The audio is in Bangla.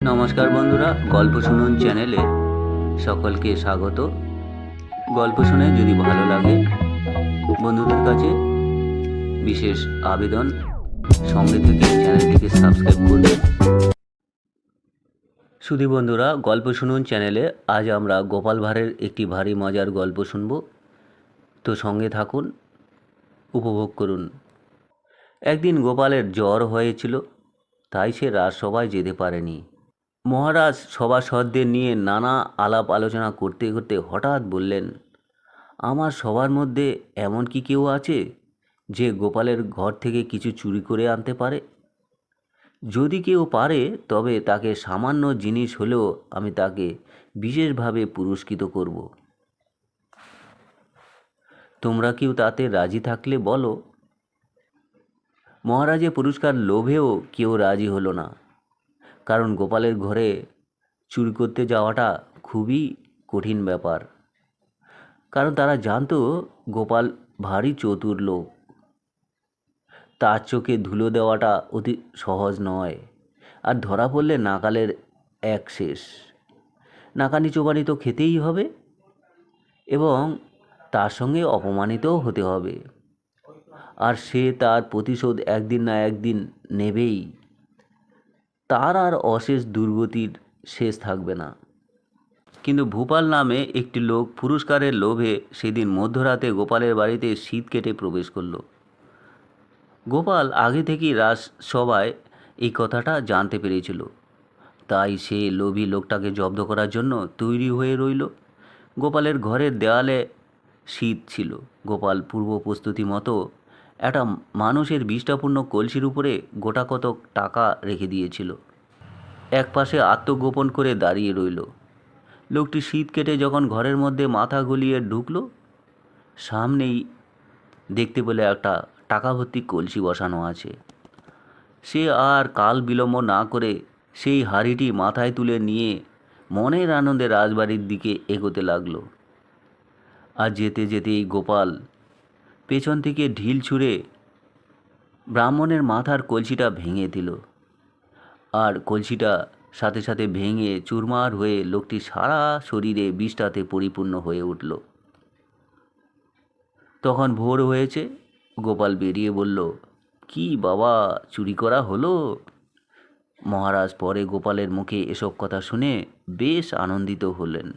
নমস্কার বন্ধুরা, গল্প শুনুন চ্যানেলে সকলকে স্বাগত। গল্প শুনে যদি ভালো লাগে বন্ধুদের কাছে বিশেষ আবেদন, সঙ্গে থেকে চ্যানেলটিকে সাবস্ক্রাইব করবে। শুধু বন্ধুরা, গল্প শুনুন চ্যানেলে আজ আমরা গোপাল ভাঁড়ের একটি ভারী মজার গল্প শুনব, তো সঙ্গে থাকুন, উপভোগ করুন। একদিন গোপালের জ্বর হয়েছিল, তাই সে রাজসভায় যেতে পারেনি। মহারাজ সভাসদদের নিয়ে নানা আলাপ আলোচনা করতে করতে হঠাৎ বললেন, আমার সবার মধ্যে এমন কি কেউ আছে যে গোপালের ঘর থেকে কিছু চুরি করে আনতে পারে? যদি কেউ পারে তবে তাকে সামান্য জিনিস হলেও আমি তাকে বিশেষভাবে পুরস্কৃত করব। তোমরা কেউ তাতে রাজি থাকলে বলো। মহারাজের পুরস্কার লোভেও কেউ রাজি হলো না, কারণ গোপালের ঘরে চুরি করতে যাওয়াটা খুবই কঠিন ব্যাপার। কারণ তারা জানতো গোপাল ভারী চতুর লোক, তার চোখে ধুলো দেওয়াটা অতি সহজ নয়। আর ধরা পড়লে নাকালের এক শেষ। নাকানি চোবানি তো খেতেই হবে এবং তার সঙ্গে অপমানিতও হতে হবে। আর সে তার প্রতিশোধ একদিন না একদিন নেবেই। তার আর অশেষ দুর্গতির শেষ থাকবে না। কিন্তু ভূপাল নামে একটি লোক পুরস্কারের লোভে সেদিন মধ্যরাতে গোপালের বাড়িতে শীত কেটে প্রবেশ করল। গোপাল আগে থেকেই রাজসভায় এই কথাটা জানতে পেরেছিল, তাই সে লোভী লোকটাকে জব্দ করার জন্য তৈরি হয়ে রইল। গোপালের ঘরের দেওয়ালে শীত ছিল। গোপাল পূর্ব প্রস্তুতি মতো একটা মানুষের বিষ্ঠাপূর্ণ কলসির উপরে গোটা কতক টাকা রেখে দিয়েছিল। এক পাশে আত্মগোপন করে দাঁড়িয়ে রইল। লোকটি শীত কেটে যখন ঘরের মধ্যে মাথা গলিয়ে ঢুকল, সামনেই দেখতে পেলে একটা টাকা ভর্তি কলসি বসানো আছে। সে আর কাল বিলম্ব না করে সেই হাঁড়িটি মাথায় তুলে নিয়ে মনের আনন্দে রাজবাড়ির দিকে এগোতে লাগলো। আর যেতে যেতেই গোপাল পেছন থেকে ঢিল ছুঁড়ে ব্রাহ্মণের মাথার কলসিটা ভেঙে দিল। আর কলসিটা সাথে সাথে ভেঙে চুরমার হয়ে লোকটির সারা শরীরে বিষটাতে পরিপূর্ণ হয়ে উঠল। তখন ভোর হয়েছে। গোপাল বেরিয়ে বলল, কি বাবা, চুরি করা হলো? মহারাজ পরে গোপালের মুখে এসব কথা শুনে বেশ আনন্দিত হলেন।